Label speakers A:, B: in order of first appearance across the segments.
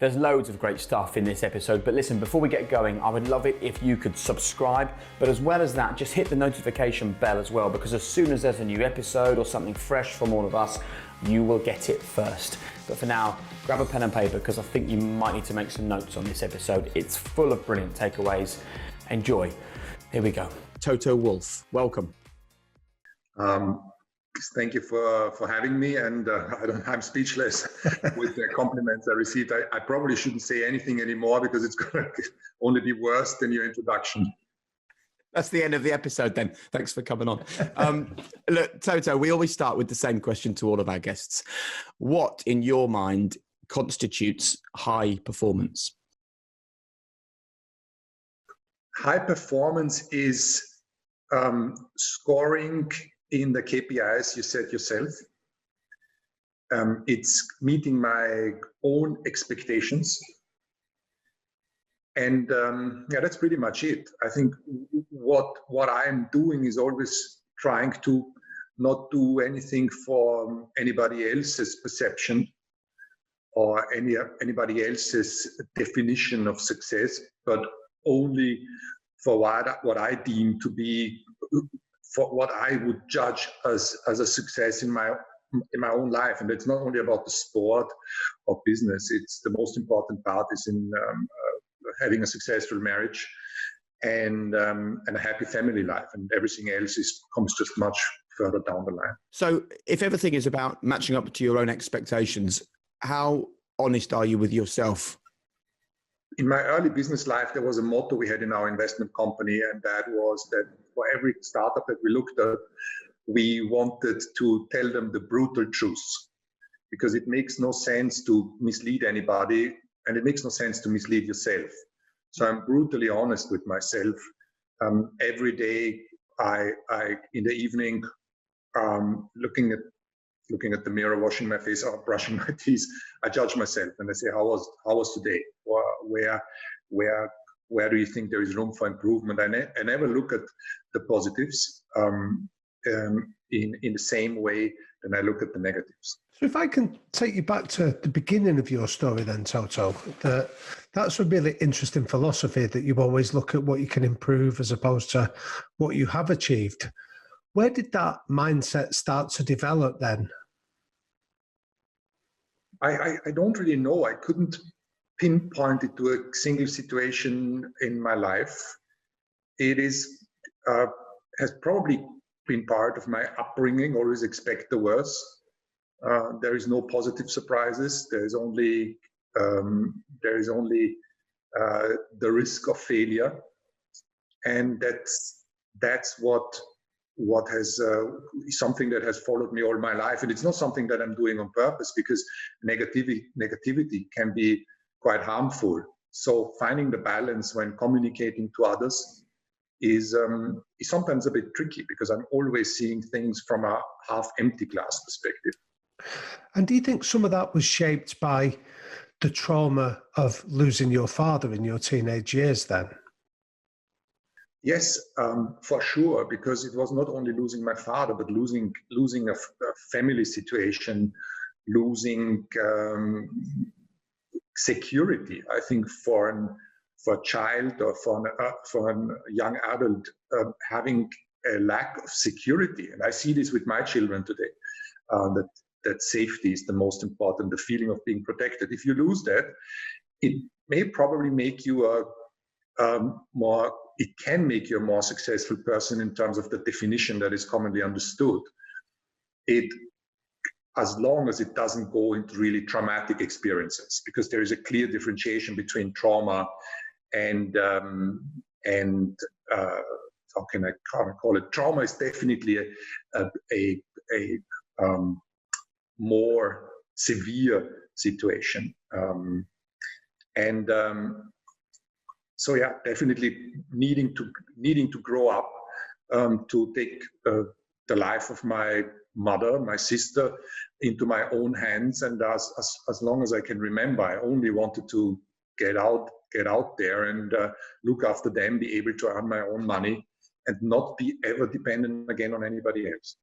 A: There's loads of great stuff in this episode, but listen, before we get going, I would love it if you could subscribe, but as well as that, just hit the notification bell as well, because as soon as there's a new episode or something fresh from all of us, you will get it first. But for now, grab a pen and paper, because I think you might need to make some notes on this episode. It's full of brilliant takeaways. Enjoy. Here we go. Toto Wolff, welcome.
B: Thank you for having me, and I'm speechless with the compliments I received. I probably shouldn't say anything anymore because it's going to only be worse than your introduction.
A: That's the end of the episode then. Thanks for coming on. Look, Toto, we always start with the same question to all of our guests. What, in your mind, constitutes high performance?
B: High performance is scoring in the KPIs you set yourself. It's meeting my own expectations. And that's pretty much it. I think what I'm doing is always trying to not do anything for anybody else's perception or anybody else's definition of success, but only for what I deem to be, for what I would judge as a success in my own life. And it's not only about the sport or business. It's the most important part is in having a successful marriage and a happy family life, and everything else comes just much further down the line.
A: So if everything is about matching up to your own expectations, how honest are you with yourself?
B: In my early business life, there was a motto we had in our investment company, and that was that for every startup that we looked at, we wanted to tell them the brutal truth, because it makes no sense to mislead anybody, and it makes no sense to mislead yourself. So I'm brutally honest with myself. Every day, I in the evening, looking at the mirror, washing my face or brushing my teeth, I judge myself and I say, how was today? Where do you think there is room for improvement? I never look at the positives in the same way than I look at the negatives.
C: So if I can take you back to the beginning of your story then, Toto, that's a really interesting philosophy, that you always look at what you can improve as opposed to what you have achieved. Where did that mindset start to develop then?
B: I don't really know. I couldn't pinpoint it to a single situation in my life. It has probably been part of my upbringing, always expect the worst. There is no positive surprises. There is only the risk of failure, and that's what has something that has followed me all my life. And it's not something that I'm doing on purpose, because negativity can be quite harmful. So finding the balance when communicating to others is sometimes a bit tricky, because I'm always seeing things from a half-empty glass perspective.
C: And do you think some of that was shaped by the trauma of losing your father in your teenage years then?
B: Yes, for sure, because it was not only losing my father, but losing a family situation, losing security. I think for a child or for a young adult, having a lack of security, and I see this with my children today, that safety is the most important, the feeling of being protected. If you lose that, it may probably make you it can make you a more successful person in terms of the definition that is commonly understood. As long as it doesn't go into really traumatic experiences, because there is a clear differentiation between trauma and how can I call it? Trauma is definitely a more severe situation, so yeah, definitely needing to grow up to take the life of my mother, my sister, into my own hands. And as long as I can remember, I only wanted to get out there and look after them, be able to earn my own money, and not be ever dependent again on anybody else.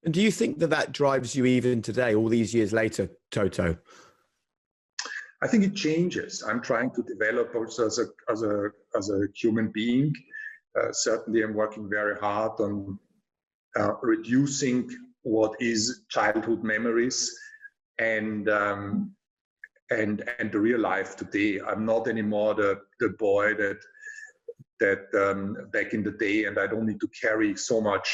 A: And do you think that drives you even today, all these years later, Toto?
B: I think it changes. I'm trying to develop also as a human being. Certainly, I'm working very hard on reducing what is childhood memories and the real life today. I'm not anymore the boy that back in the day, and I don't need to carry so much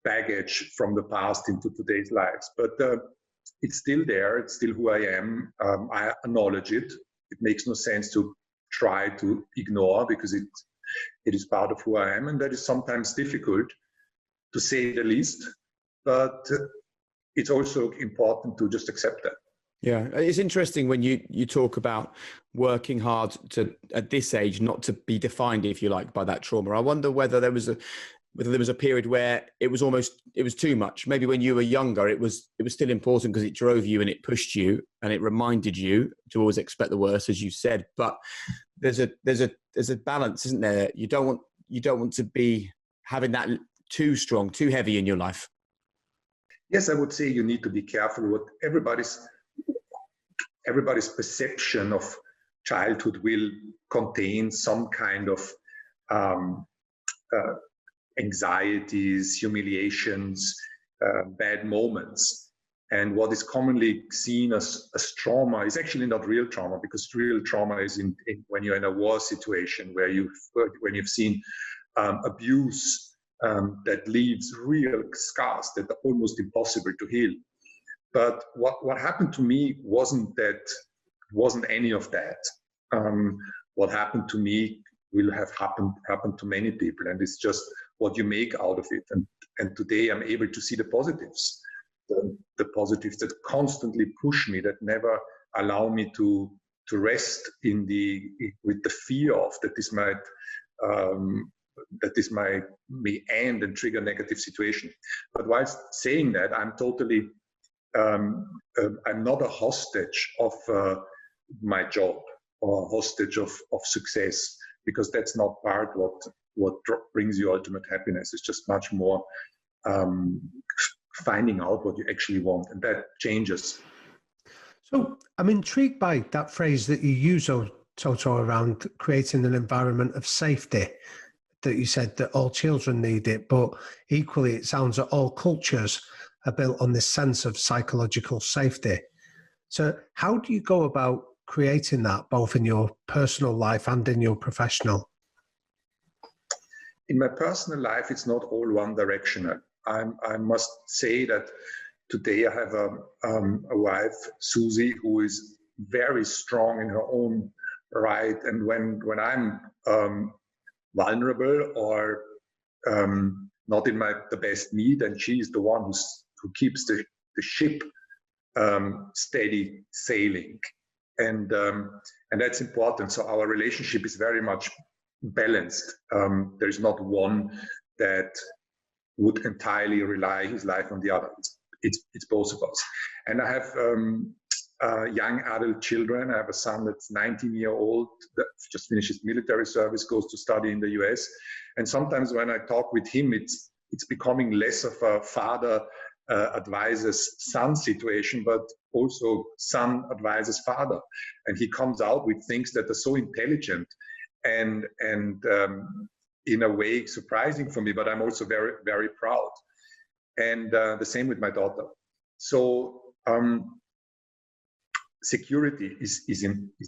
B: baggage from the past into today's lives. But it's still there. It's still who I am. I acknowledge it. It makes no sense to try to ignore, because it is part of who I am, and that is sometimes difficult, to say the least. But it's also important to just accept that.
A: Yeah, it's interesting when you talk about working hard to, at this age, not to be defined, if you like, by that trauma. I wonder whether there was a period where it was too much. Maybe when you were younger, it was still important because it drove you and it pushed you and it reminded you to always expect the worst, as you said. But there's a balance, isn't there? You don't want to be having that too strong, too heavy in your life.
B: Yes, I would say you need to be careful. What everybody's perception of childhood will contain some kind of anxieties, humiliations, bad moments. And what is commonly seen as trauma is actually not real trauma, because real trauma is when you're in a war situation when you've seen abuse that leaves real scars that are almost impossible to heal. But what happened to me wasn't any of that. What happened to me will have happened to many people, and it's just what you make out of it. And today I'm able to see the positives, the positives that constantly push me, that never allow me to rest with the fear of that this may end and trigger negative situation. But while saying that, I'm totally I'm not a hostage of my job or a hostage of success, because that's not part what brings you ultimate happiness. It's just much more finding out what you actually want, and that changes.
C: So I'm intrigued by that phrase that you use, Toto, around creating an environment of safety, that you said that all children need it, but equally it sounds that all cultures are built on this sense of psychological safety. So how do you go about creating that, both in your personal life and in your professional?
B: In my personal life, it's not all one directional. I must say that today I have a wife, Susie, who is very strong in her own right. And when I'm vulnerable or not in the best need, and she's the one who keeps the ship steady sailing, and that's important. So our relationship is very much balanced. There's not one that would entirely rely his life on the other. It's both of us. And I have young adult children. I have a son that's 19-year-old that just finished his military service, goes to study in the US. And sometimes when I talk with him, it's becoming less of a father advises son situation, but also son advises father. And he comes out with things that are so intelligent and in a way surprising for me, but I'm also very, very proud. And the same with my daughter. So security is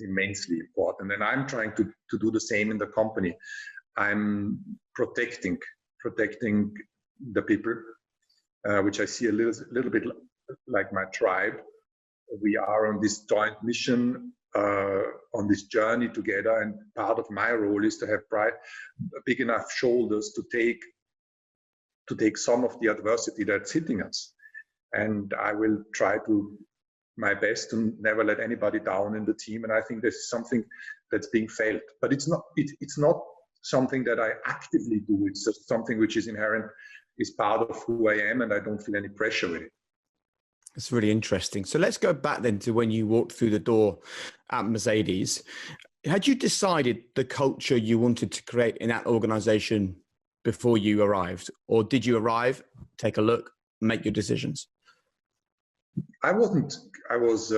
B: immensely important, and I'm trying to do the same in the company. I'm protecting the people, which I see a little bit like my tribe. We are on this joint mission, on this journey together, and part of my role is to have big enough shoulders to take some of the adversity that's hitting us. And I will try my best to never let anybody down in the team. And I think this is something that's being felt, but it's not something that I actively do. It's just something which is inherent, is part of who I am, and I don't feel any pressure with it.
A: It's really interesting. So let's go back then to when you walked through the door at Mercedes. Had you decided the culture you wanted to create in that organization before you arrived, or did you arrive, take a look, make your decisions?
B: I wasn't. I was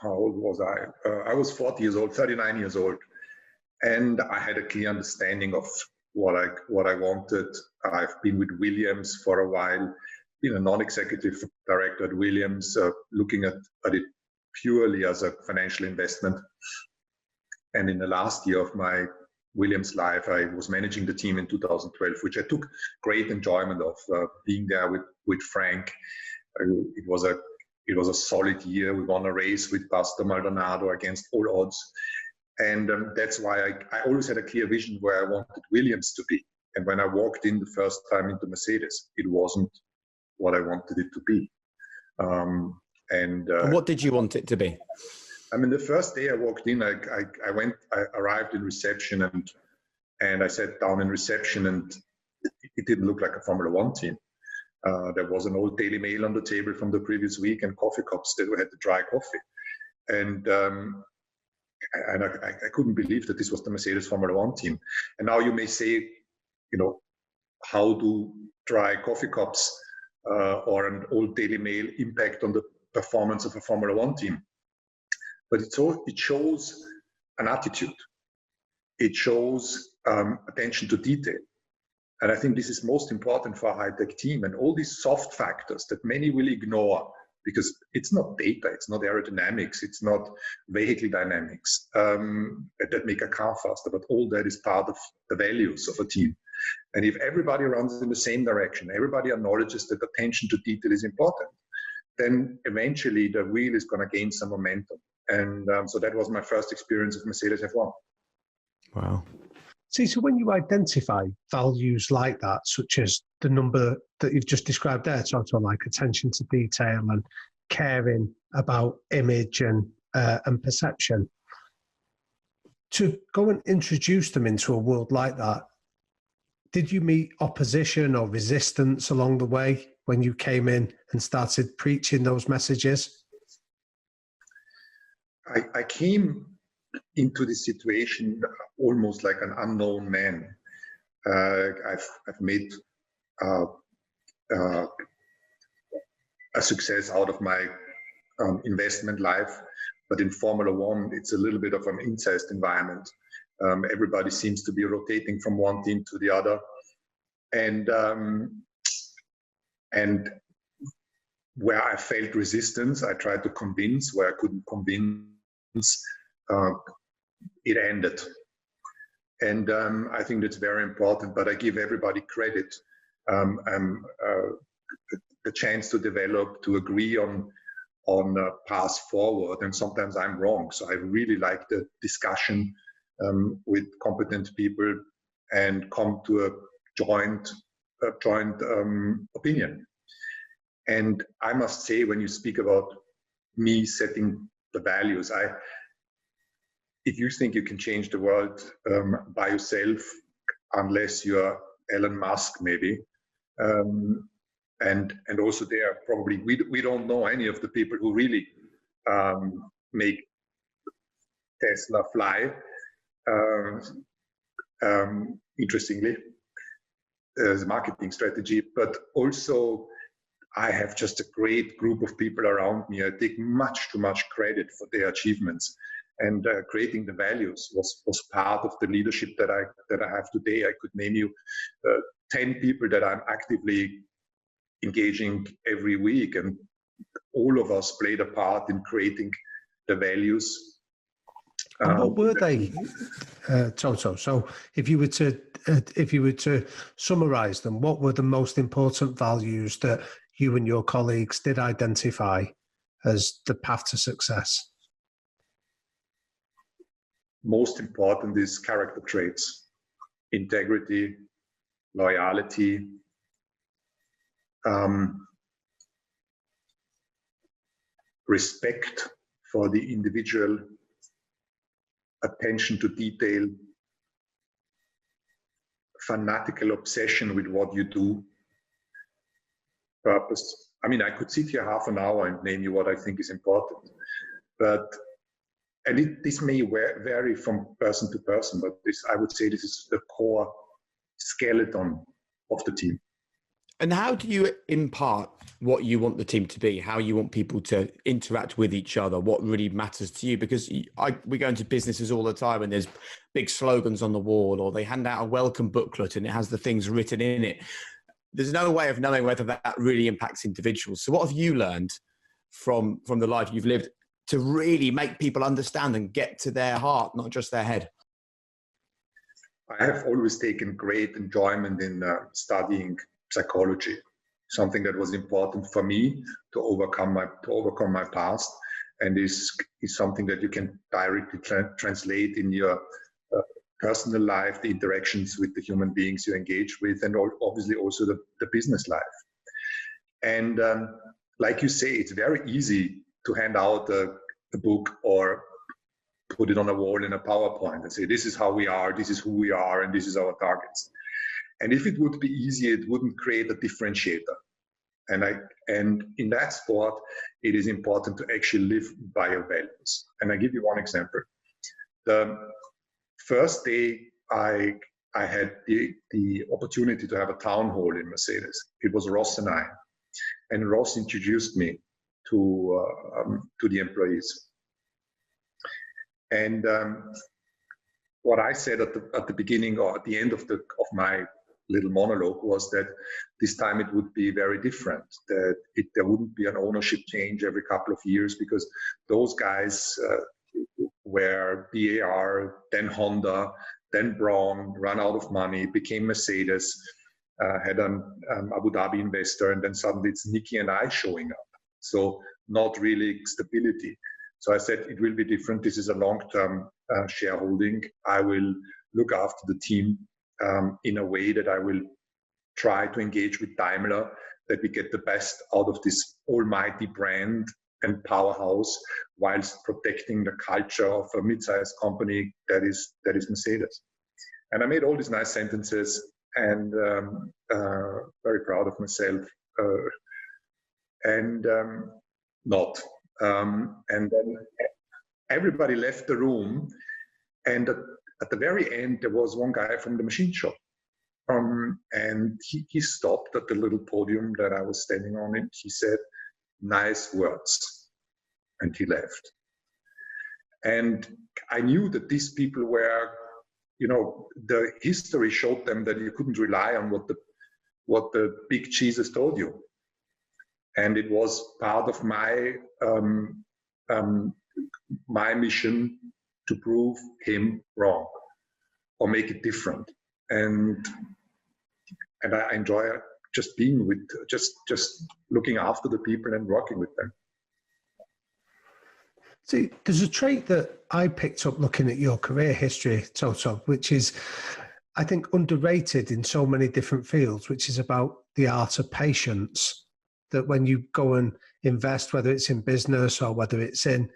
B: how old was I? I was 40 years old, 39 years old. And I had a clear understanding of what I wanted. I've been with Williams for a while, been a non-executive director at Williams, looking at it purely as a financial investment. And in the last year of my Williams life, I was managing the team in 2012, which I took great enjoyment of, being there with Frank. It was a solid year. We won a race with Pastor Maldonado against all odds. And that's why I always had a clear vision where I wanted Williams to be. And when I walked in the first time into Mercedes, it wasn't what I wanted it to be.
A: What did you want it to be?
B: I mean, the first day I walked in, I arrived in reception and I sat down in reception, and it didn't look like a Formula One team. There was an old Daily Mail on the table from the previous week and coffee cups that had the dry coffee. And I couldn't believe that this was the Mercedes Formula One team. And now you may say, how do dry coffee cups or an old Daily Mail impact on the performance of a Formula One team? But it shows an attitude. It shows attention to detail. And I think this is most important for a high-tech team. And all these soft factors that many will ignore, because it's not data, it's not aerodynamics, it's not vehicle dynamics that make a car faster, but all that is part of the values of a team. And if everybody runs in the same direction, everybody acknowledges that attention to detail is important, then eventually the wheel is going to gain some momentum. And so that was my first experience of Mercedes F1.
A: Wow.
C: See, so when you identify values like that, such as the number that you've just described there, Toto, like attention to detail and caring about image and perception, to go and introduce them into a world like that, did you meet opposition or resistance along the way when you came in and started preaching those messages?
B: I came into this situation almost like an unknown man. I've made a success out of my investment life, but in Formula One, it's a little bit of an incest environment. Everybody seems to be rotating from one team to the other, and where I felt resistance, I tried to convince. Where I couldn't convince, it ended. And I think that's very important, but I give everybody credit, the chance to develop, to agree on a path forward. And sometimes I'm wrong. So I really like the discussion with competent people and come to a joint opinion. And I must say, when you speak about me setting the values, if you think you can change the world by yourself, unless you're Elon Musk, maybe, and also there probably we don't know any of the people who really make Tesla fly. Interestingly, as a marketing strategy, but also I have just a great group of people around me. I take much too much credit for their achievements. And creating the values was part of the leadership that I have today. I could name you 10 people that I'm actively engaging every week, and all of us played a part in creating the values.
C: And what were they, Toto? So, if you were to summarize them, what were the most important values that you and your colleagues did identify as the path to success?
B: Most important is character traits: integrity, loyalty, respect for the individual, attention to detail, fanatical obsession with what you do, purpose. I mean, I could sit here half an hour and name you what I think is important, this may vary from person to person, but I would say this is the core skeleton of the team.
A: And how do you impart what you want the team to be, how you want people to interact with each other, what really matters to you? Because we go into businesses all the time and there's big slogans on the wall, or they hand out a welcome booklet and it has the things written in it. There's no way of knowing whether that really impacts individuals. So what have you learned from the life you've lived to really make people understand and get to their heart, not just their head?
B: I have always taken great enjoyment in studying psychology, something that was important for me to overcome my past, and is something that you can directly translate in your personal life, the interactions with the human beings you engage with, and obviously also the business life. And like you say, it's very easy to hand out a book or put it on a wall in a PowerPoint and say, this is how we are, this is who we are, and this is our targets. And if it would be easy, it wouldn't create a differentiator. And in that sport, it is important to actually live by your values. And I give you one example. The first day I had the opportunity to have a town hall in Mercedes. It was Ross and I. And Ross introduced me to the employees. And what I said at the beginning or at the end of my little monologue was that this time it would be very different, that there wouldn't be an ownership change every couple of years, because those guys were BAR, then Honda, then Braun, ran out of money, became Mercedes, had an Abu Dhabi investor, and then suddenly it's Nicky and I showing up. So not really stability. So I said, it will be different. This is a long-term shareholding. I will look after the team in a way that I will try to engage with Daimler, that we get the best out of this almighty brand and powerhouse, whilst protecting the culture of a mid-sized company that is Mercedes. And I made all these nice sentences, and very proud of myself, and then everybody left the room, and at the very end there was one guy from the machine shop, and he stopped at the little podium that I was standing on, and he said, "Nice words," and he left. And I knew that these people were, the history showed them that you couldn't rely on what the big cheeses told you. And it was part of my my mission to prove him wrong or make it different. And I enjoy just being with, just looking after the people and working with them.
C: See, there's a trait that I picked up looking at your career history, Toto, which is, I think, underrated in so many different fields, which is about the art of patience. That when you go and invest, whether it's in business or whether it's in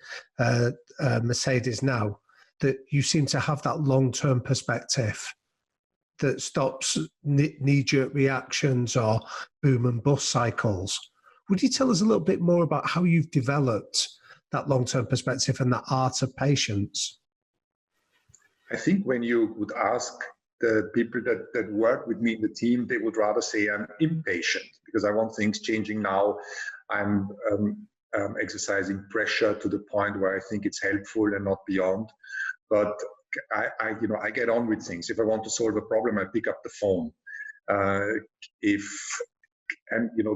C: Mercedes now, that you seem to have that long-term perspective that stops knee-jerk reactions or boom and bust cycles. Would you tell us a little bit more about how you've developed that long-term perspective and that art of patience?
B: I think when you would ask the people that work with me in the team, they would rather say I'm impatient because I want things changing now. I'm exercising pressure to the point where I think it's helpful and not beyond. But I get on with things. If I want to solve a problem, I pick up the phone.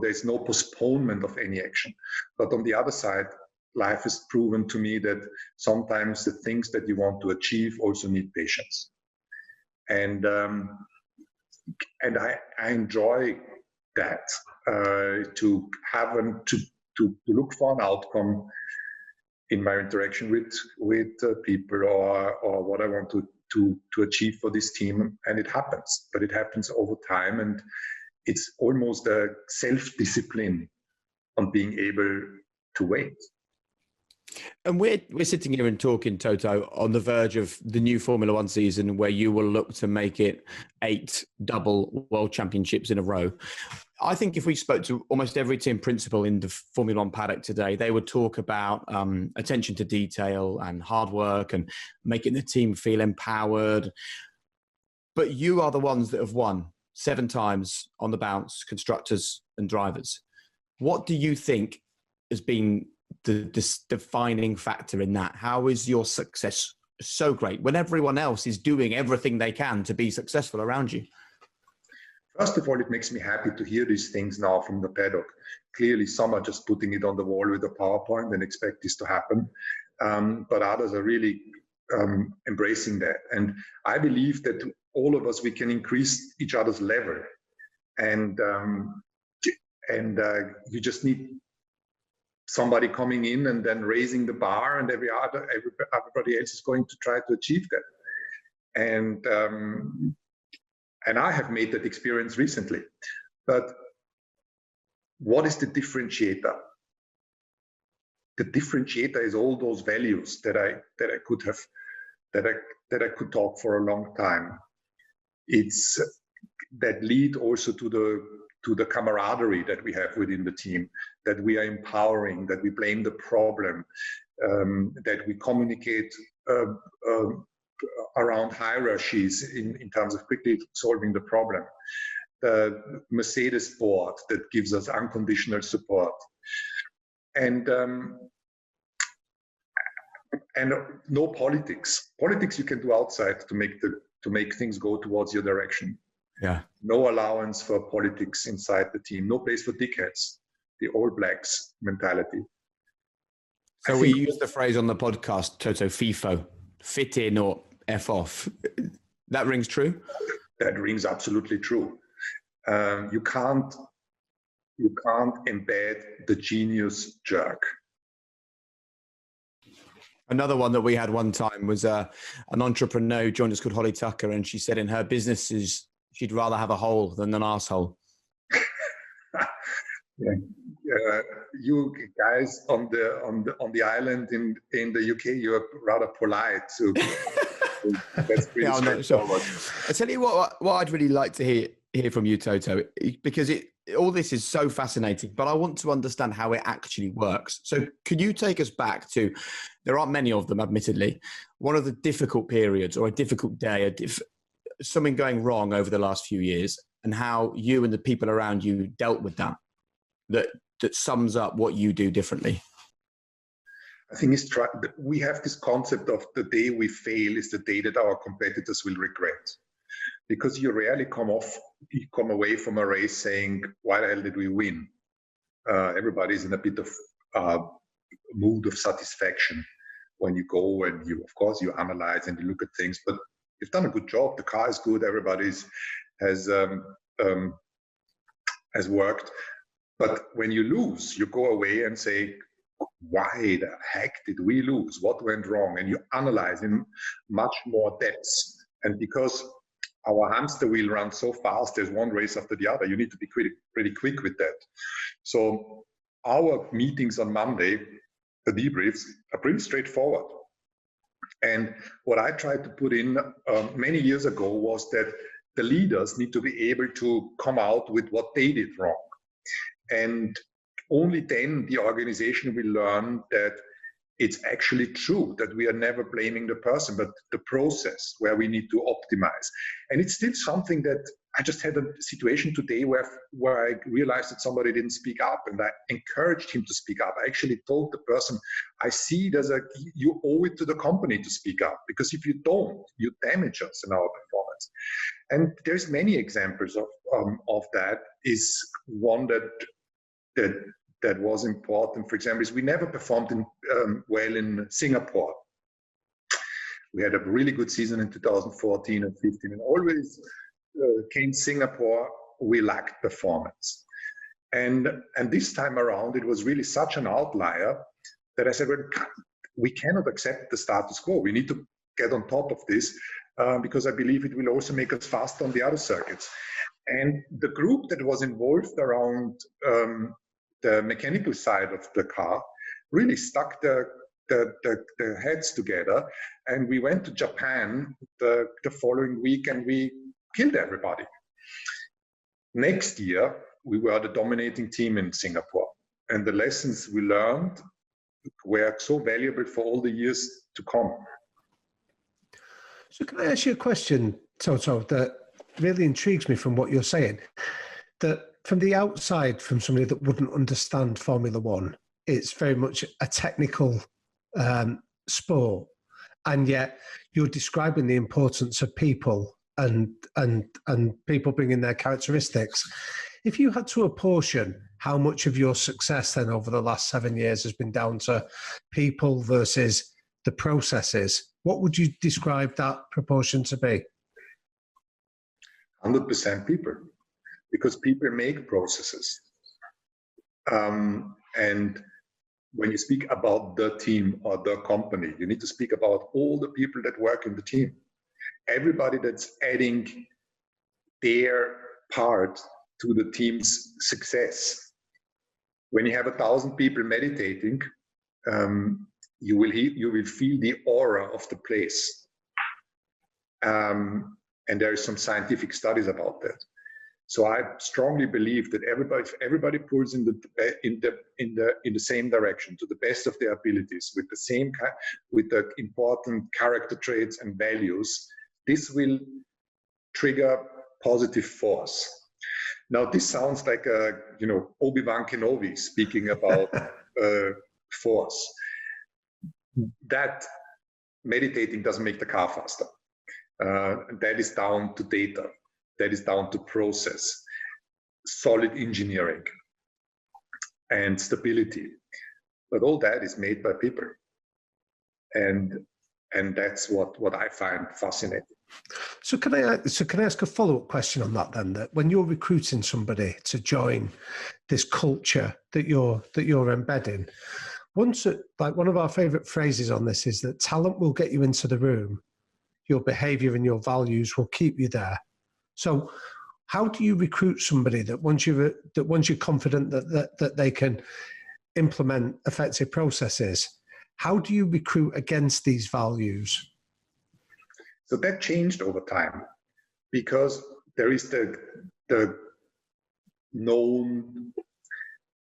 B: There's no postponement of any action. But on the other side, life has proven to me that sometimes the things that you want to achieve also need patience. And I enjoy that, to look for an outcome in my interaction with people or what I want to achieve for this team, and it happens. But it happens over time, and it's almost a self-discipline on being able to wait.
A: And we're sitting here and talking, Toto, on the verge of the new Formula One season, where you will look to make it 8 double world championships in a row. I think if we spoke to almost every team principal in the Formula One paddock today, they would talk about attention to detail and hard work and making the team feel empowered. But you are the ones that have won 7 times on the bounce, constructors and drivers. What do you think has been the defining factor in that? How is your success so great when everyone else is doing everything they can to be successful around you?
B: First of all, it makes me happy to hear these things now from the paddock. Clearly, some are just putting it on the wall with a PowerPoint and expect this to happen. But others are really embracing that. And I believe that all of us, we can increase each other's level. And you just need somebody coming in and then raising the bar, and everybody else is going to try to achieve that. And I have made that experience recently. But what is the differentiator? The differentiator is all those values that I could talk for a long time. It's that lead also to the camaraderie that we have within the team, that we are empowering, that we blame the problem, that we communicate around hierarchies in terms of quickly solving the problem. The Mercedes board that gives us unconditional support. And no politics. Politics you can do outside to make things go towards your direction.
A: Yeah.
B: No allowance for politics inside the team. No place for dickheads. The All Blacks mentality.
A: So we use the phrase on the podcast, Toto, FIFO, fit in or F off. That rings true?
B: That rings absolutely true. You can't embed the genius jerk.
A: Another one that we had one time was an entrepreneur who joined us called Holly Tucker, and she said in her businesses she'd rather have a hole than an asshole.
B: Yeah. You guys on the island in the UK, you're rather polite. So that's pretty straightforward.
A: I tell you what I'd really like to hear from you, Toto, because all this is so fascinating, but I want to understand how it actually works. So could you take us back to, there aren't many of them, admittedly, one of the difficult periods or a difficult day, something going wrong over the last few years, and how you and the people around you dealt with that sums up what you do differently?
B: I think we have this concept of the day we fail is the day that our competitors will regret. Because you rarely come away from a race saying, why the hell did we win? Everybody's in a bit of mood of satisfaction when you go and of course you analyze and you look at things, but you've done a good job. The car is good. Everybody has worked. But when you lose, you go away and say, why the heck did we lose? What went wrong? And you analyze in much more depth. And because our hamster wheel runs so fast, there's one race after the other. You need to be pretty quick with that. So our meetings on Monday, the debriefs, are pretty straightforward. And what I tried to put in many years ago was that the leaders need to be able to come out with what they did wrong. And only then the organization will learn that it's actually true that we are never blaming the person, but the process where we need to optimize. And it's still something that I just had a situation today where I realized that somebody didn't speak up, and I encouraged him to speak up. I actually told the person, I see you owe it to the company to speak up, because if you don't, you damage us in our performance. And there's many examples of that. Is one that was important, for example, is we never performed well in Singapore. We had a really good season in 2014 and 15, and always came Singapore, we lacked performance. And this time around, it was really such an outlier that I said, well, we cannot accept the status quo. We need to get on top of this because I believe it will also make us faster on the other circuits. And the group that was involved around the mechanical side of the car really stuck the heads together, and we went to Japan the following week and we killed everybody. Next year, we were the dominating team in Singapore, and the lessons we learned were so valuable for all the years to come.
C: So can I ask you a question, Toto, that really intrigues me from what you're saying, that from the outside, from somebody that wouldn't understand Formula One, it's very much a technical sport, and yet you're describing the importance of people and people bringing their characteristics. If you had to apportion how much of your success then over the last 7 years has been down to people versus the processes, what would you describe that proportion to be?
B: 100% people, because people make processes. And when you speak about the team or the company, you need to speak about all the people that work in the team. Everybody that's adding their part to the team's success. When you have 1,000 people meditating, you will feel the aura of the place. And there are some scientific studies about that. So I strongly believe that if everybody pulls in the same direction, to the best of their abilities, with the important character traits and values, this will trigger positive force. Now, this sounds like Obi-Wan Kenobi speaking about force. That meditating doesn't make the car faster. That is down to data. That is down to process, solid engineering, and stability. But all that is made by people. And that's what I find fascinating.
C: So can I ask a follow-up question on that then? That when you're recruiting somebody to join this culture that you're embedding, one of our favorite phrases on this is that talent will get you into the room, your behavior and your values will keep you there. So how do you recruit somebody that once you're confident that they can implement effective processes, how do you recruit against these values?
B: So that changed over time, because there is the known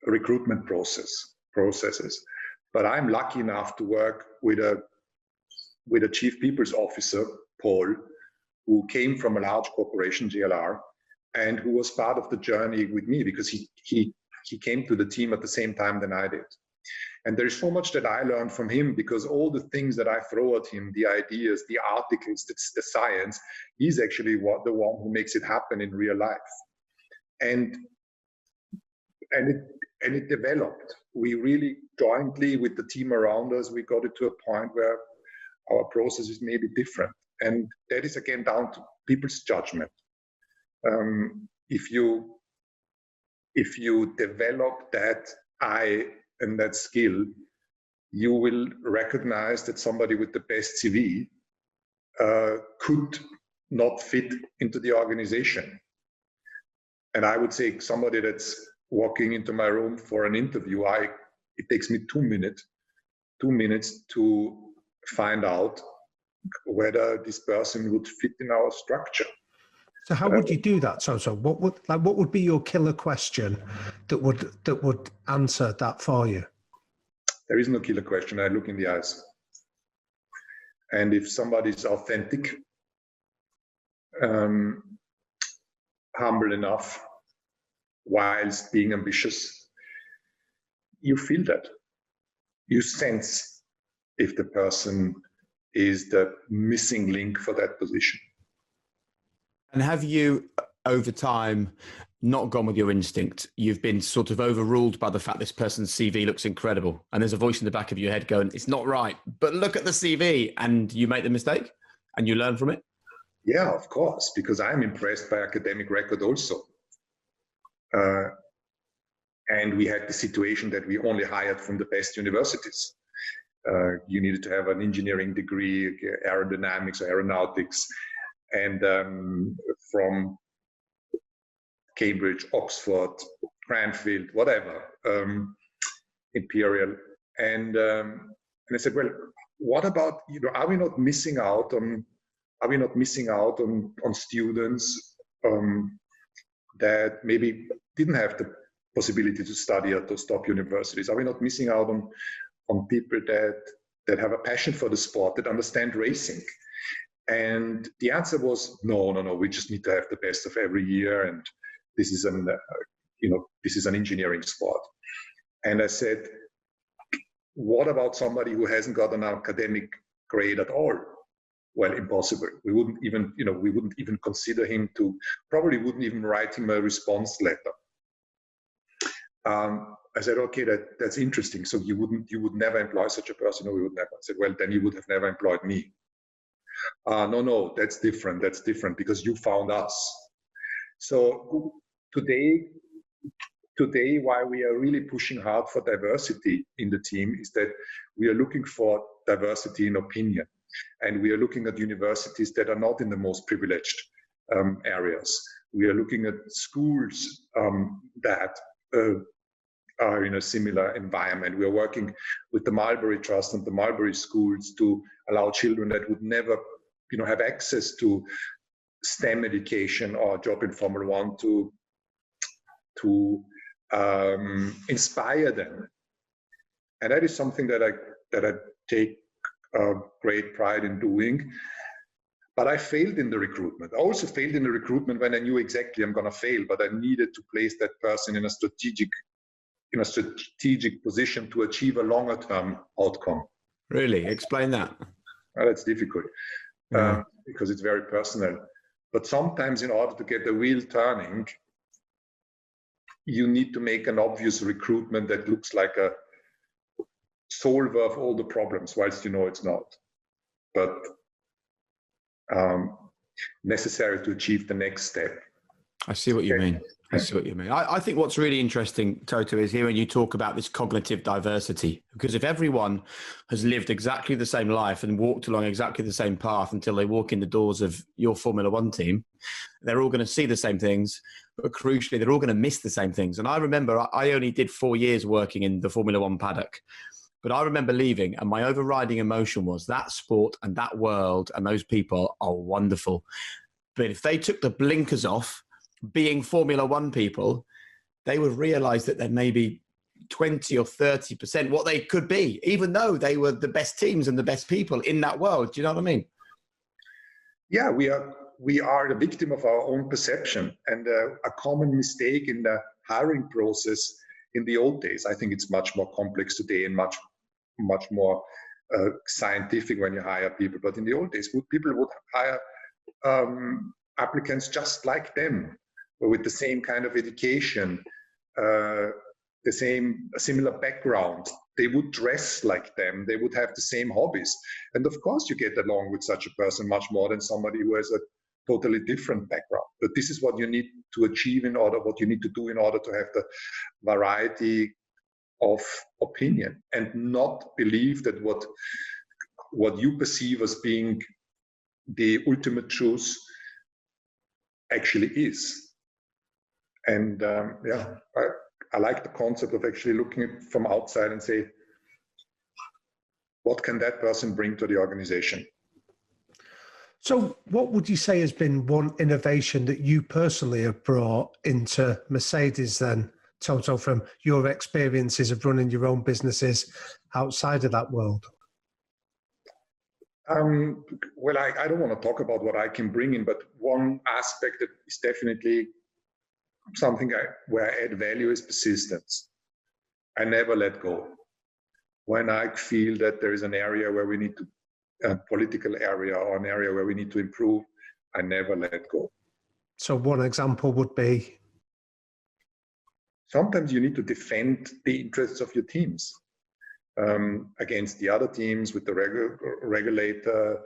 B: recruitment processes. But I'm lucky enough to work with a chief people's officer, Paul, who came from a large corporation, JLR, and who was part of the journey with me, because he came to the team at the same time than I did. And there's so much that I learned from him, because all the things that I throw at him, the ideas, the articles, the science, he's actually the one who makes it happen in real life. And it developed. We really jointly with the team around us, we got it to a point where our processes may be different. And that is again down to people's judgment. If you develop that eye and that skill, you will recognize that somebody with the best CV could not fit into the organization. And I would say somebody that's walking into my room for an interview, it takes me 2 minutes to find out whether this person would fit in our structure.
C: So how would you do that, Toto? What would be your killer question that would answer that for you?
B: There is no killer question. I look in the eyes. And if somebody is authentic, humble enough, whilst being ambitious, you feel that. You sense if the person is the missing link for that position.
A: And have you, over time, not gone with your instinct? You've been sort of overruled by the fact this person's CV looks incredible, and there's a voice in the back of your head going, it's not right, but look at the CV, and you make the mistake and you learn from it?
B: Yeah, of course, because I'm impressed by academic record also. And we had the situation that we only hired from the best universities. You needed to have an engineering degree, aerodynamics or aeronautics, and from Cambridge, Oxford, Cranfield, whatever, Imperial. And I said, well, what about, are we not missing out on students that maybe didn't have the possibility to study at those top universities? Are we not missing out on people that have a passion for the sport, that understand racing? And the answer was no. We just need to have the best of every year, and this is this is an engineering sport. And I said, what about somebody who hasn't got an academic grade at all? Well, impossible. We wouldn't even consider him to. Probably wouldn't even write him a response letter. I said, okay, that's interesting. So you would never employ such a person? No, we would never. I said, well, then you would have never employed me. No, that's different. That's different because you found us. So today, why we are really pushing hard for diversity in the team is that we are looking for diversity in opinion. And we are looking at universities that are not in the most privileged areas. We are looking at schools that are in a similar environment. We are working with the Mulberry Trust and the Mulberry schools to allow children that would never have access to STEM education or a job in Formula One to inspire them. And that is something that I take great pride in doing. But I failed in the recruitment. I also failed in the recruitment when I knew exactly I'm going to fail, but I needed to place that person in a strategic position to achieve a longer term outcome.
A: Really? Explain that.
B: Well, that's difficult because it's very personal. But sometimes in order to get the wheel turning, you need to make an obvious recruitment that looks like a solver of all the problems, whilst it's not. But necessary to achieve the next step.
A: I see what you mean. I think what's really interesting, Toto, is hearing you talk about this cognitive diversity. Because if everyone has lived exactly the same life and walked along exactly the same path until they walk in the doors of your Formula One team, they're all going to see the same things, but crucially, they're all going to miss the same things. And I remember I only did 4 years working in the Formula One paddock. But I remember leaving, and my overriding emotion was that sport and that world and those people are wonderful. But if they took the blinkers off, being Formula One people, they would realize that there may be 20 or 30% what they could be, even though they were the best teams and the best people in that world. Do you know what I mean?
B: Yeah, we are the victim of our own perception, and a common mistake in the hiring process in the old days. I think it's much more complex today and much more scientific when you hire people. But in the old days, people would hire applicants just like them, with the same kind of education, a similar background. They would dress like them. They would have the same hobbies. And of course, you get along with such a person much more than somebody who has a totally different background. But this is what you need to achieve what you need to do in order to have the variety of opinion, and not believe that what you perceive as being the ultimate truth actually is. And I like the concept of actually looking at it from outside and say, what can that person bring to the organization?
C: So what would you say has been one innovation that you personally have brought into Mercedes then, Toto, from your experiences of running your own businesses outside of that world?
B: Well, I don't want to talk about what I can bring in, but one aspect that is definitely something where I add value is persistence. I never let go. When I feel that there is an area where we need to, a political area or an area where we need to improve, I never let go.
C: So one example would be?
B: Sometimes you need to defend the interests of your teams against the other teams, with the regulator,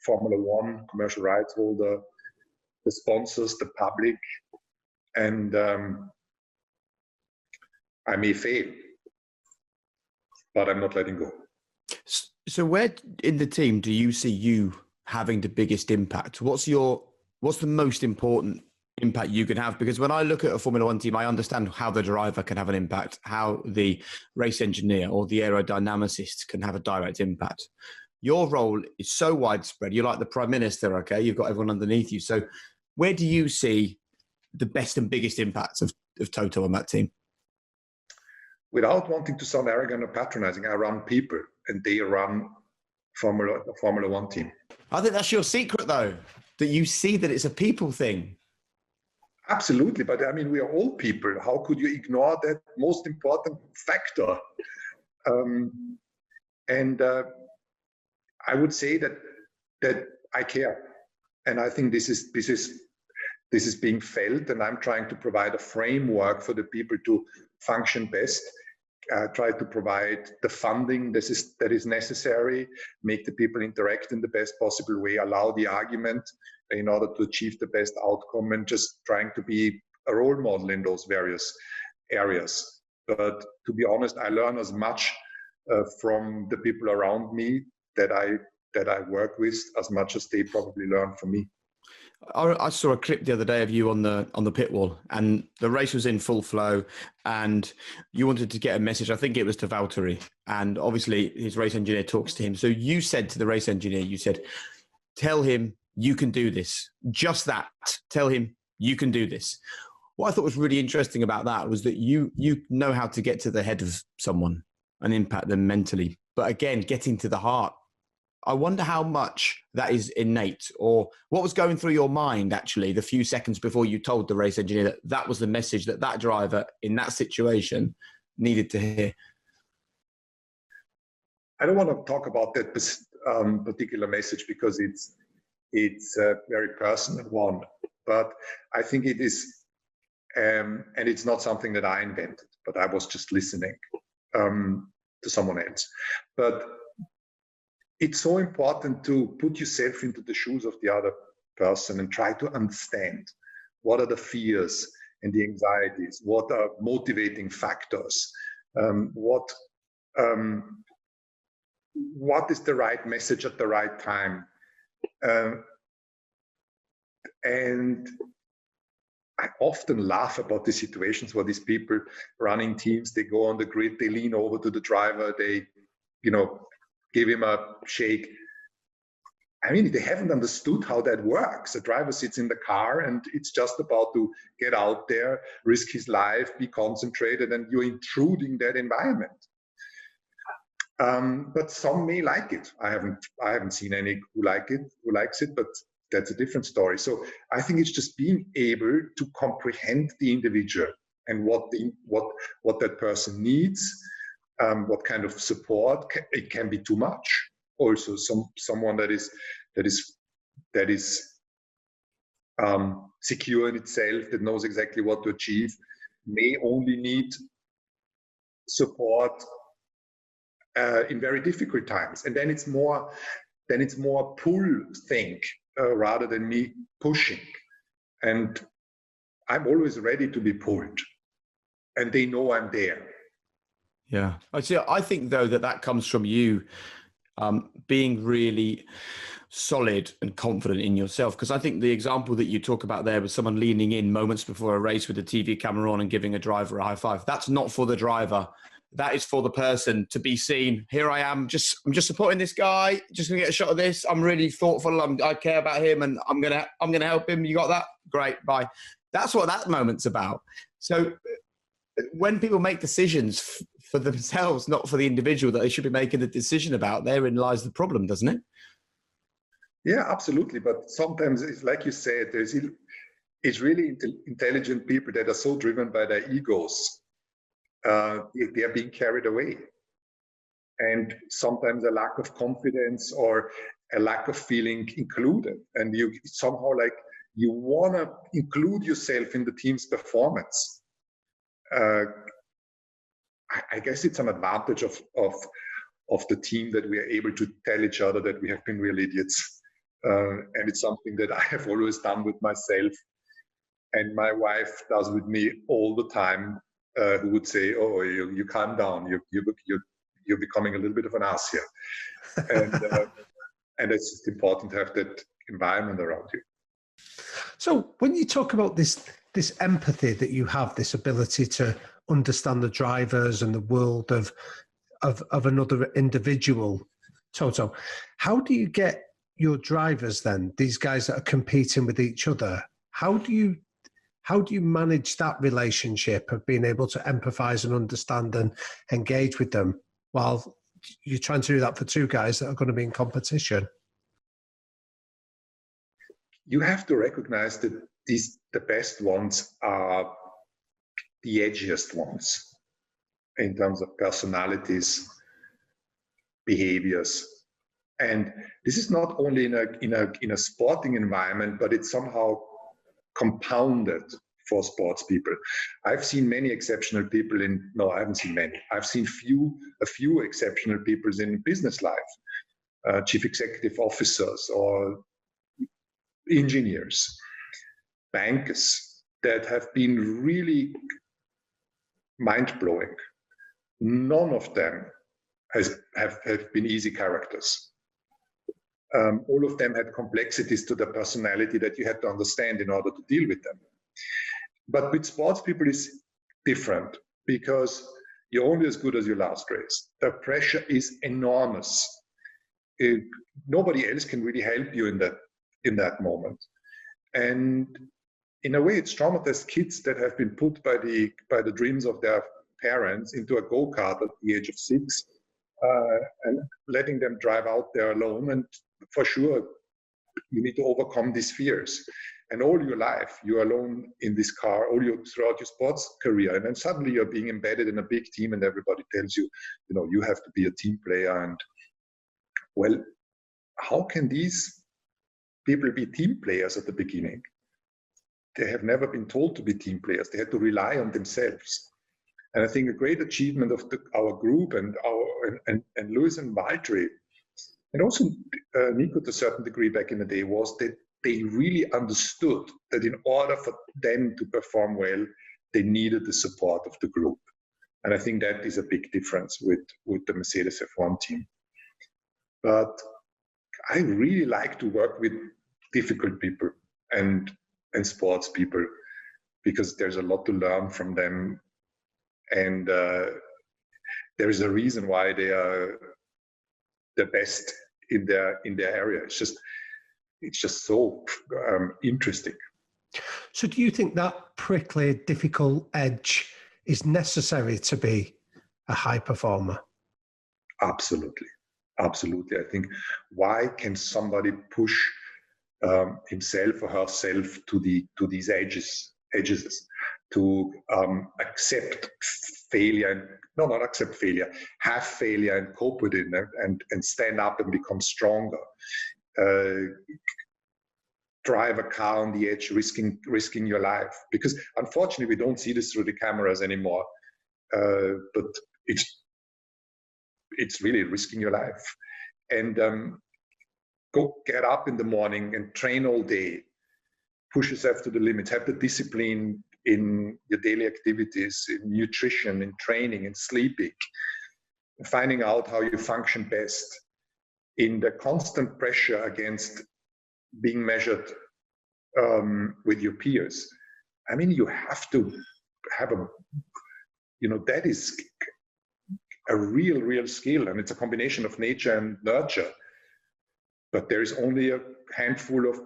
B: Formula One, commercial rights holder, the sponsors, the public, and I may fail, but I'm not letting go.
A: So where in the team do you see you having the biggest impact? What's the most important impact you can have? Because when I look at a Formula One team, I understand how the driver can have an impact, how the race engineer or the aerodynamicist can have a direct impact. Your role is so widespread. You're like the prime minister, okay? You've got everyone underneath you. So where do you see the best and biggest impacts of Toto on that team?
B: Without wanting to sound arrogant or patronizing, I run people and they run Formula One team.
A: I think that's your secret, though, that you see that it's a people thing.
B: Absolutely, but I mean, we are all people. How could you ignore that most important factor? I would say that I care, and I think this is being felt, and I'm trying to provide a framework for the people to function best. Try to provide the funding that is necessary, make the people interact in the best possible way, allow the argument in order to achieve the best outcome, and just trying to be a role model in those various areas. But to be honest, I learn as much from the people around me that I work with as much as they probably learn from me.
A: I saw a clip the other day of you on the pit wall, and the race was in full flow, and you wanted to get a message. I think it was to Valtteri, and obviously his race engineer talks to him. So you said to the race engineer, you said, "Tell him you can do this." Just that. Tell him you can do this. What I thought was really interesting about that was that you know how to get to the head of someone and impact them mentally, but again, getting to the heart. I wonder how much that is innate, or what was going through your mind, actually, the few seconds before you told the race engineer that that was the message that driver in that situation needed to hear.
B: I don't want to talk about that particular message because it's a very personal one, but I think it is, and it's not something that I invented, but I was just listening to someone else. But it's so important to put yourself into the shoes of the other person and try to understand what are the fears and the anxieties, what are motivating factors, what is the right message at the right time. And I often laugh about the situations where these people running teams, they go on the grid, they lean over to the driver, they, give him a shake. I mean, they haven't understood how that works. The driver sits in the car and it's just about to get out there, risk his life, be concentrated, and you're intruding that environment. But some may like it. I haven't seen any who likes it, but that's a different story. So I think it's just being able to comprehend the individual and what that person needs. What kind of support. It can be too much. Also, someone that is secure in itself, that knows exactly what to achieve, may only need support in very difficult times, and then it's more pull thing rather than me pushing. And I'm always ready to be pulled, and they know I'm there.
A: Yeah. I think, though, that comes from you being really solid and confident in yourself. Because I think the example that you talk about there was someone leaning in moments before a race with the TV camera on and giving a driver a high five. That's not for the driver. That is for the person to be seen. Here I am, I'm just supporting this guy, just gonna get a shot of this. I'm really thoughtful. I care about him, and I'm gonna help him. You got that? Great, bye. That's what that moment's about. So when people make decisions for themselves, not for the individual that they should be making the decision about, therein lies the problem, doesn't it?
B: Yeah, absolutely. But sometimes it's like you said, it's really intelligent people that are so driven by their egos. They are being carried away. And sometimes a lack of confidence or a lack of feeling included. And you somehow you want to include yourself in the team's performance. I guess it's an advantage of the team that we are able to tell each other that we have been real idiots. And it's something that I have always done with myself. And my wife does with me all the time, who would say, "Oh, you calm down. You're becoming a little bit of an ass here." And it's just important to have that environment around you.
C: So when you talk about this empathy that you have, this ability to understand the drivers and the world of another individual, Toto, how do you get your drivers then, these guys that are competing with each other, how do you manage that relationship of being able to empathize and understand and engage with them while you're trying to do that for two guys that are going to be in competition?
B: you have to recognize that the best ones are the edgiest ones in terms of personalities, behaviors. And this is not only in a sporting environment, but it's somehow compounded for sports people. I've seen many exceptional people I haven't seen many. I've seen a few exceptional people in business life, chief executive officers or engineers, bankers that have been really mind-blowing. None of them have been easy characters. All of them had complexities to their personality that you had to understand in order to deal with them. But with sports people, it's different because you're only as good as your last race. The pressure is enormous. Nobody else can really help you in that moment. And in a way, it's traumatized kids that have been put by the dreams of their parents into a go-kart at the age of 6 and letting them drive out there alone. And for sure, you need to overcome these fears. And all your life, you're alone in this car, throughout your sports career. And then suddenly you're being embedded in a big team and everybody tells you, you have to be a team player. And well, how can these people be team players at the beginning? They have never been told to be team players. They had to rely on themselves. And I think a great achievement of our group and Lewis and Valtteri, and also Nico to a certain degree back in the day, was that they really understood that in order for them to perform well, they needed the support of the group. And I think that is a big difference with the Mercedes F1 team. But I really like to work with difficult people and sports people because there's a lot to learn from them. And there is a reason why they are the best in their area. It's just so interesting.
C: So do you think that prickly, difficult edge is necessary to be a high performer?
B: Absolutely. Absolutely. I think, why can somebody push himself or herself to these edges, to accept failure, not accept failure, have failure and cope with it and stand up and become stronger. Drive a car on the edge, risking your life. Because unfortunately, we don't see this through the cameras anymore. But it's really risking your life. And go get up in the morning and train all day. Push yourself to the limits. Have the discipline in your daily activities, in nutrition, in training, in sleeping. Finding out how you function best in the constant pressure against being measured with your peers. I mean, you have to have that is a real skill, and it's a combination of nature and nurture. But there is only a handful of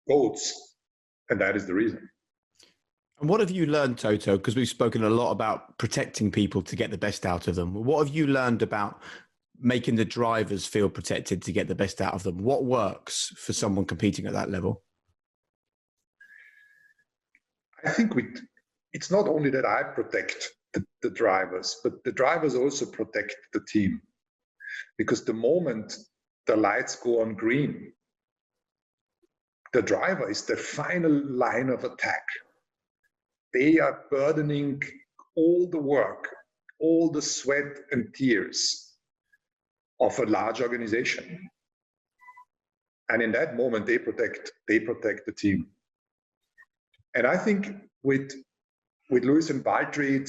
B: goats, and that is the reason.
A: And what have you learned, Toto? Because we've spoken a lot about protecting people to get the best out of them. What have you learned about making the drivers feel protected to get the best out of them? What works for someone competing at that level?
B: I think it's not only that I protect the drivers, but the drivers also protect the team. Because the moment the lights go on green, the driver is the final line of attack. They are burdening all the work, all the sweat and tears of a large organization. And in that moment, they protect the team. And I think with Lewis and Valtteri,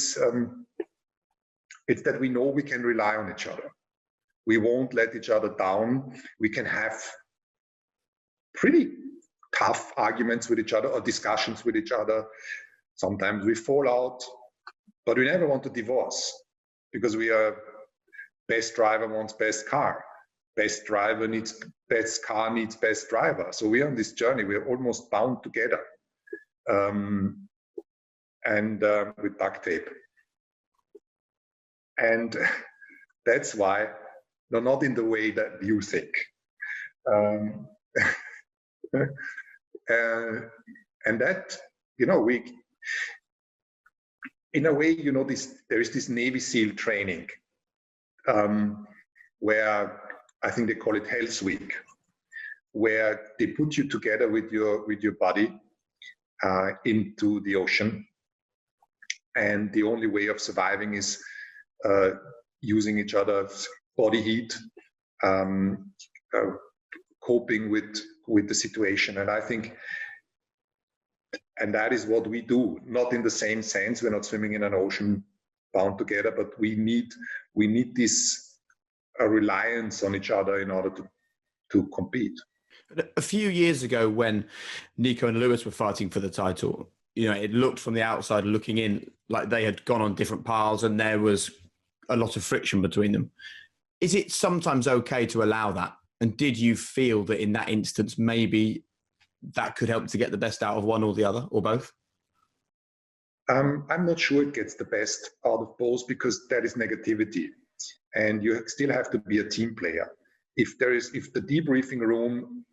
B: it's that we know we can rely on each other. We won't let each other down. We can have pretty tough arguments with each other or discussions with each other. Sometimes we fall out, but we never want to divorce because we are best driver wants best car. Best driver needs best car, needs best driver. So we are on this journey. We are almost bound together. With duct tape. And that's why, no, not in the way that you think. And that, we, in a way, there is this Navy SEAL training, where I think they call it Health Week, where they put you together with your buddy into the ocean, and the only way of surviving is using each other's body heat, coping with the situation. And I think, and that is what we do, not in the same sense, we're not swimming in an ocean bound together, but we need this reliance on each other in order to compete.
A: A few years ago, when Nico and Lewis were fighting for the title, it looked from the outside looking in like they had gone on different paths and there was a lot of friction between them. Is it sometimes okay to allow that? And did you feel that in that instance, maybe that could help to get the best out of one or the other, or both?
B: I'm not sure it gets the best out of both, because that is negativity, and you still have to be a team player. If the debriefing room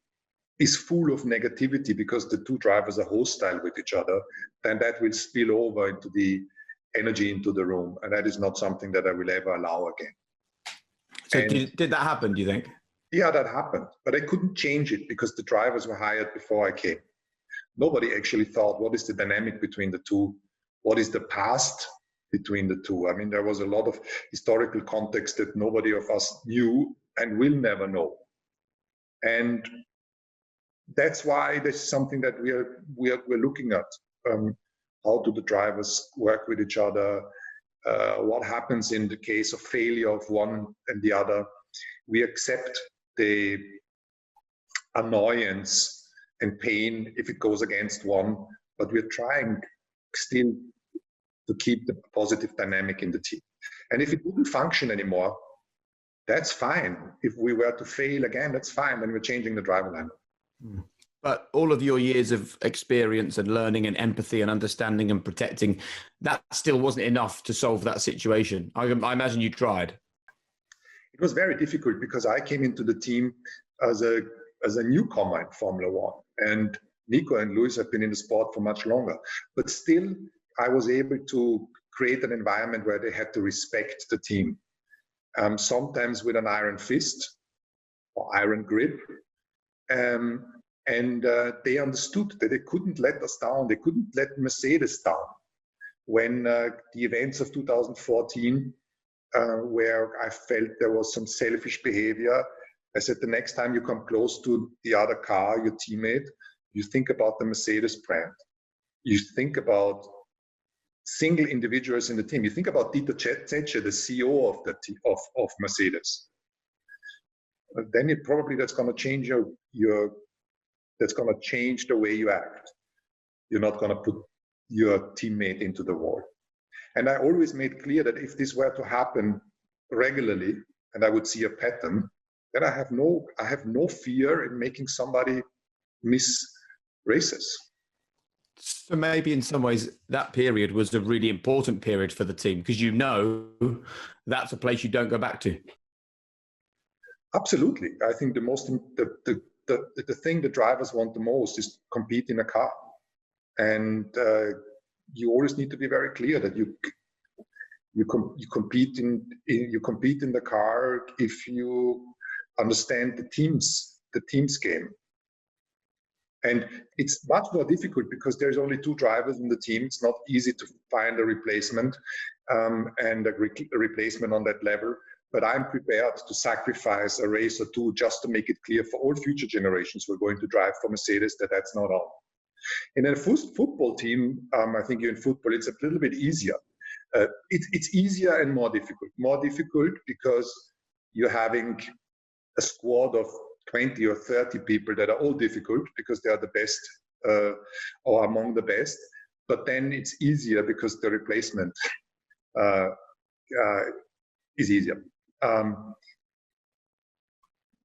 B: is full of negativity because the two drivers are hostile with each other, then that will spill over into the energy into the room, and that is not something that I will ever allow again.
A: So did that happen, do you think?
B: Yeah, that happened, but I couldn't change it because the drivers were hired before I came. Nobody actually thought, what is the dynamic between the two? What is the past between the two? I mean, there was a lot of historical context that nobody of us knew and will never know. And that's why this is something that we're looking at. How do the drivers work with each other? What happens in the case of failure of one and the other? We accept the annoyance and pain if it goes against one, but we're trying still to keep the positive dynamic in the team. And if it wouldn't function anymore, that's fine. If we were to fail again, that's fine. Then we're changing the driver line.
A: But all of your years of experience and learning and empathy and understanding and protecting, that still wasn't enough to solve that situation. I imagine you tried.
B: It was very difficult because I came into the team as a newcomer in Formula One, and Nico and Lewis have been in the sport for much longer. But still, I was able to create an environment where they had to respect the team, sometimes with an iron fist or iron grip. And they understood that they couldn't let us down. They couldn't let Mercedes down. When the events of 2014, where I felt there was some selfish behavior, I said, the next time you come close to the other car, your teammate, you think about the Mercedes brand. You think about single individuals in the team. You think about Toto Wolff, the CEO of Mercedes. Then that's going to change that's going to change the way you act. You're not going to put your teammate into the wall. And I always made clear that if this were to happen regularly, and I would see a pattern, then I have no fear in making somebody miss races.
A: So maybe in some ways that period was a really important period for the team, because that's a place you don't go back to.
B: Absolutely. I think the thing the drivers want the most is compete in a car. And you always need to be very clear that you compete in the car if you understand the team's game. And it's much more difficult because there's only two drivers in the team. It's not easy to find a replacement and a replacement on that level. But I'm prepared to sacrifice a race or two just to make it clear for all future generations who are going to drive for Mercedes that that's not on. In a football team, I think in football, it's a little bit easier. It's easier and more difficult. More difficult because you're having a squad of 20 or 30 people that are all difficult because they are the best or among the best. But then it's easier because the replacement is easier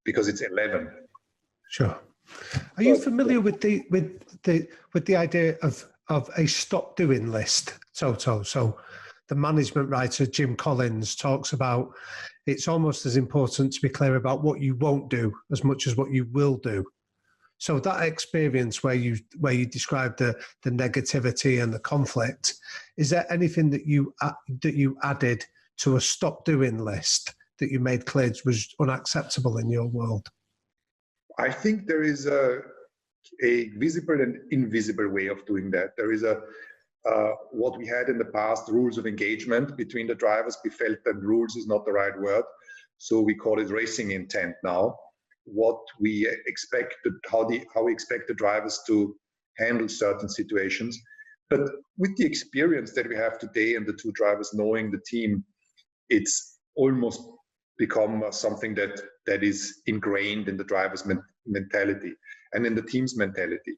B: because it's 11.
C: Sure. Are you familiar with the idea of a stop doing list, Toto? So the management writer Jim Collins talks about it's almost as important to be clear about what you won't do as much as what you will do. So that experience where you described the negativity and the conflict, is there anything that you added to a stop doing list that you made clear was unacceptable in your world?
B: I think there is a visible and invisible way of doing that. There is what we had in the past, rules of engagement between the drivers. We felt that rules is not the right word, so we call it racing intent now. What we expect, how we expect the drivers to handle certain situations. But with the experience that we have today and the two drivers knowing the team, it's almost become something that is ingrained in the driver's mentality and in the team's mentality.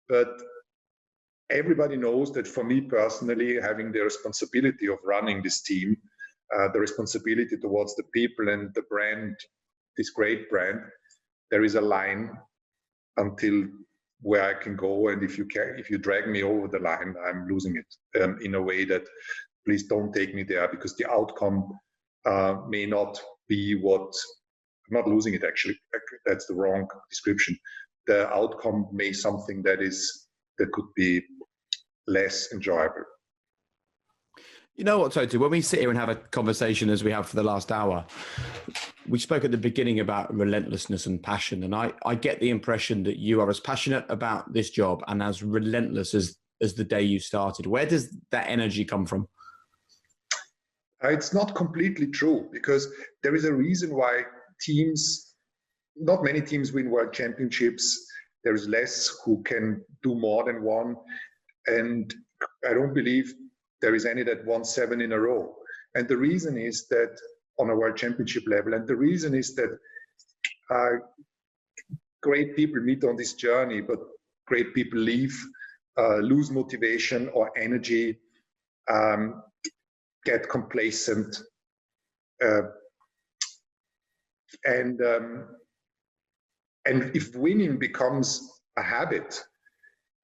B: But everybody knows that for me personally, having the responsibility of running this team, the responsibility towards the people and the brand, this great brand, there is a line until where I can go, and if you drag me over the line, I'm losing it in a way that, please don't take me there, because the outcome may not be what. I'm not losing it, actually. That's the wrong description. The outcome may something that could be less enjoyable.
A: You know what, Toto, when we sit here and have a conversation as we have for the last hour, we spoke at the beginning about relentlessness and passion. And I get the impression that you are as passionate about this job and as relentless as the day you started. Where does that energy come from?
B: It's not completely true, because there is a reason why not many teams win world championships. There is less who can do more than one. And I don't believe there is any that won 7 in a row. And the reason is that on a world championship level, and the reason is that great people meet on this journey, but great people leave, lose motivation or energy, get complacent, and if winning becomes a habit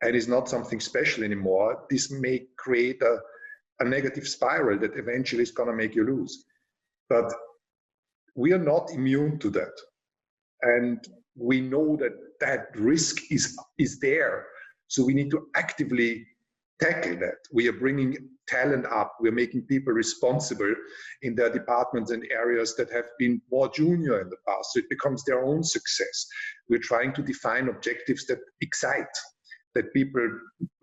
B: and is not something special anymore, this may create a negative spiral that eventually is going to make you lose. But we are not immune to that, and we know that risk is there. So we need to actively tackle that. We are bringing talent up. We're making people responsible in their departments and areas that have been more junior in the past. So it becomes their own success. We're trying to define objectives that excite, that people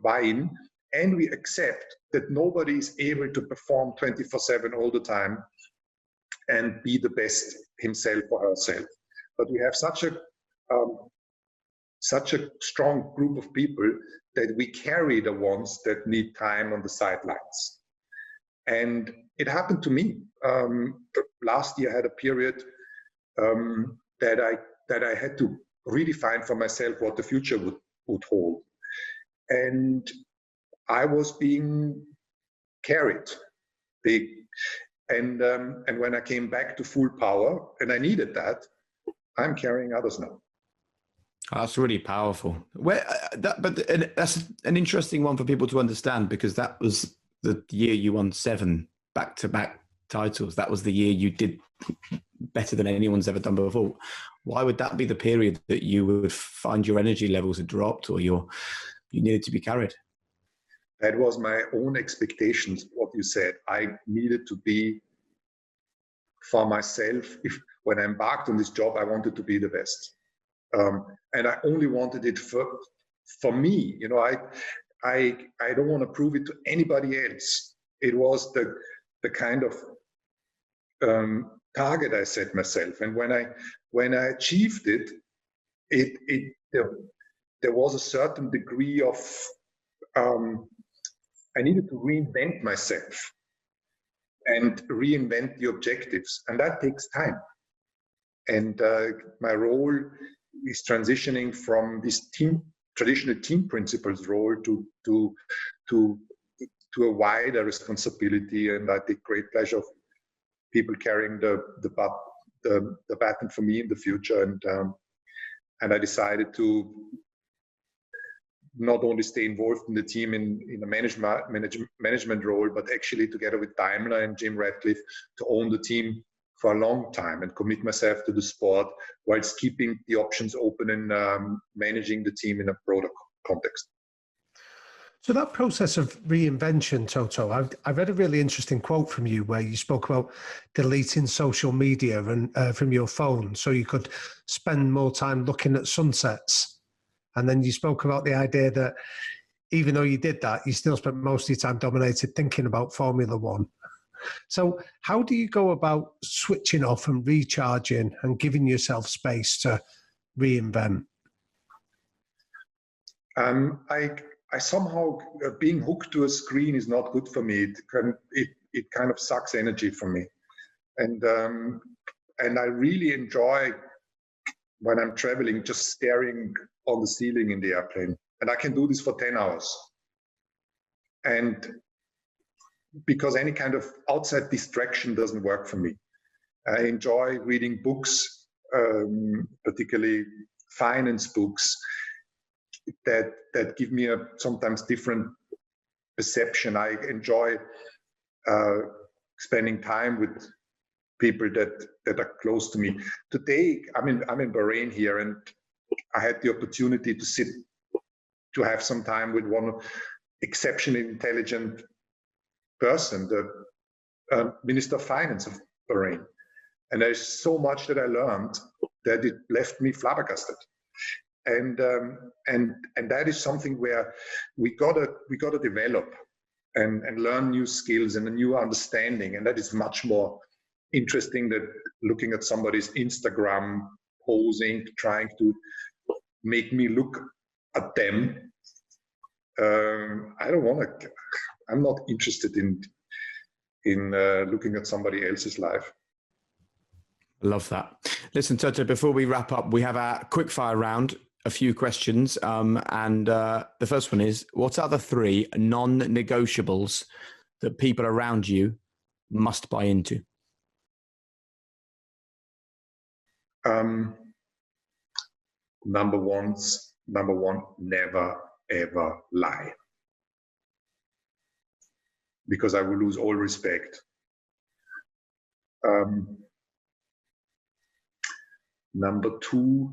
B: buy in, and we accept that nobody is able to perform 24/7 all the time and be the best himself or herself. But we have such a strong group of people that we carry the ones that need time on the sidelines. And it happened to me. Last year I had a period that I had to redefine for myself what the future would hold. And I was being carried. And when I came back to full power, and I needed that, I'm carrying others now.
A: That's really powerful. But that's an interesting one for people to understand, because that was the year you won 7 back-to-back titles. That was the year you did better than anyone's ever done before. Why would that be the period that you would find your energy levels had dropped, or you needed to be carried?
B: That was my own expectations, what you said. I needed to be, for myself, when I embarked on this job, I wanted to be the best. And I only wanted it for me. You know, I don't want to prove it to anybody else. It was the kind of target I set myself. And when I achieved it, there was a certain degree of I needed to reinvent myself and reinvent the objectives, and that takes time. And my role is transitioning from this traditional team principles role to a wider responsibility, and I take great pleasure of people carrying the baton for me in the future. And I decided to not only stay involved in the team in a management role, but actually together with Daimler and Jim Ratcliffe to own the team for a long time and commit myself to the sport whilst keeping the options open and managing the team in a broader context.
C: So that process of reinvention, Toto, I read a really interesting quote from you where you spoke about deleting social media and from your phone so you could spend more time looking at sunsets. And then you spoke about the idea that even though you did that, you still spent most of your time dominated thinking about Formula One. So how do you go about switching off and recharging and giving yourself space to reinvent?
B: I somehow, being hooked to a screen is not good for me. It kind of sucks energy from me. And I really enjoy when I'm traveling, just staring on the ceiling in the airplane. And I can do this for 10 hours. And because any kind of outside distraction doesn't work for me. I enjoy reading books, particularly finance books, that give me a sometimes different perception. I enjoy spending time with people that are close to me. Today, I'm in Bahrain here, and I had the opportunity to have some time with one exceptionally intelligent person, the Minister of Finance of Bahrain. And there's so much that I learned that it left me flabbergasted. And that is something where we gotta develop and learn new skills and a new understanding. And that is much more interesting than looking at somebody's Instagram posing, trying to make me look at them. I don't want to. I'm not interested in looking at somebody else's life.
A: I love that. Listen, Toto, before we wrap up, we have a quickfire round. A few questions, and the first one is: what are the 3 non-negotiables that people around you must buy into?
B: Number one, never ever lie, because I will lose all respect. Number 2,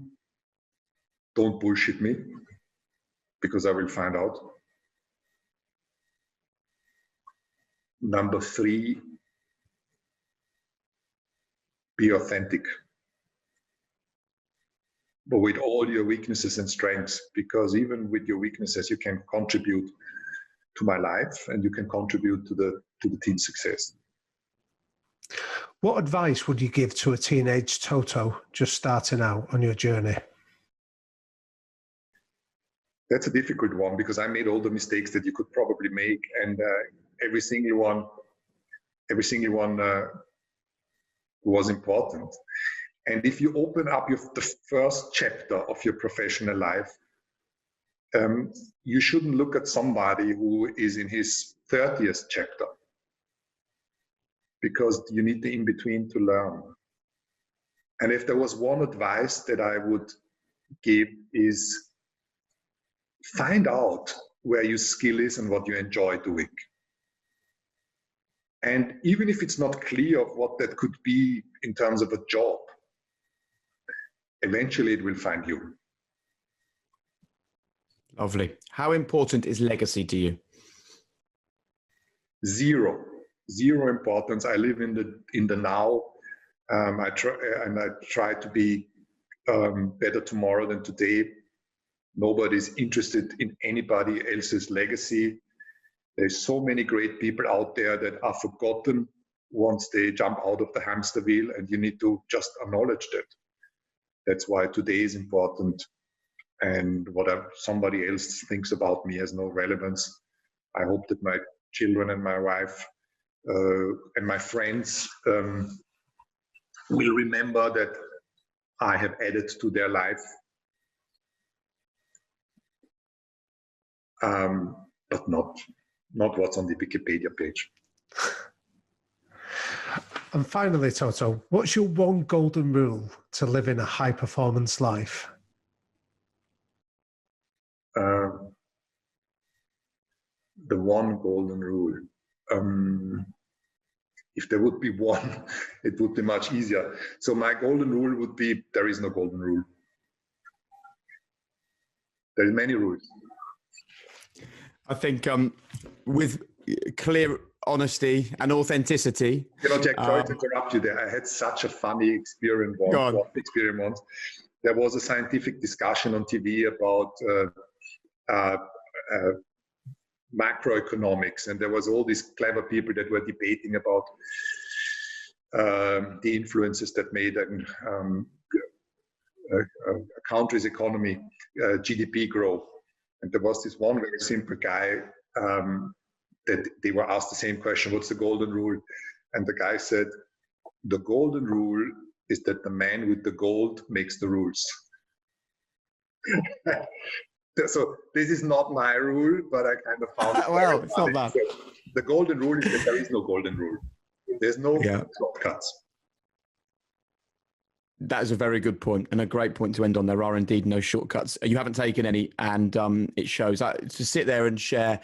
B: don't bullshit me, because I will find out. Number 3, be authentic, but with all your weaknesses and strengths, because even with your weaknesses, you can contribute to my life and you can contribute to the team's success.
C: What advice would you give to a teenage Toto just starting out on your journey?
B: That's a difficult one, because I made all the mistakes that you could probably make, and every single one was important. And if you open up the first chapter of your professional life, you shouldn't look at somebody who is in his 30th chapter, because you need the in-between to learn. And if there was one advice that I would give, is find out where your skill is and what you enjoy doing. And even if it's not clear of what that could be in terms of a job, eventually it will find you.
A: Lovely. How important is legacy to you?
B: Zero importance. I live in the now. I try to be better tomorrow than today. Nobody's interested in anybody else's legacy. There's so many great people out there that are forgotten once they jump out of the hamster wheel, and you need to just acknowledge that. That's why today is important, and whatever somebody else thinks about me has no relevance. I hope that my children and my wife and my friends will remember that I have added to their life. But not what's on the Wikipedia page.
C: And finally, Toto, what's your one golden rule to living a high-performance life?
B: The one golden rule. if there would be one, it would be much easier. So my golden rule would be, there is no golden rule. There are many rules.
A: I think with clear honesty and authenticity.
B: Jack, sorry to interrupt you there. I had such a funny experience once. There was a scientific discussion on TV about macroeconomics, and there was all these clever people that were debating about the influences that made a country's economy, GDP grow. And there was this one very simple guy that they were asked the same question, what's the golden rule? And the guy said, the golden rule is that the man with the gold makes the rules. So this is not my rule, but I kind of found it.
A: Well, it's not bad.
B: So the golden rule is that there is no golden rule. There's no shortcuts.
A: That is a very good point and a great point to end on. There are indeed no shortcuts. You haven't taken any, and it shows. To sit there and share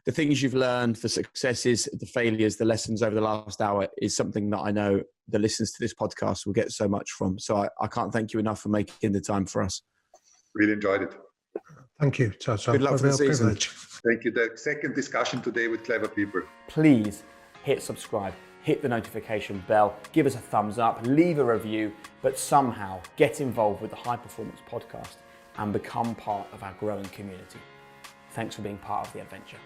A: the things you've learned, the successes, the failures, the lessons over the last hour is something that I know the listeners to this podcast will get so much from. So I can't thank you enough for making the time for us.
B: Really enjoyed it.
C: Thank you, Toto.
A: Good luck for the season.
C: Privilege.
B: Thank you. The second discussion today with clever people.
A: Please hit subscribe, hit the notification bell, give us a thumbs up, leave a review, but somehow get involved with the High Performance Podcast and become part of our growing community. Thanks for being part of the adventure.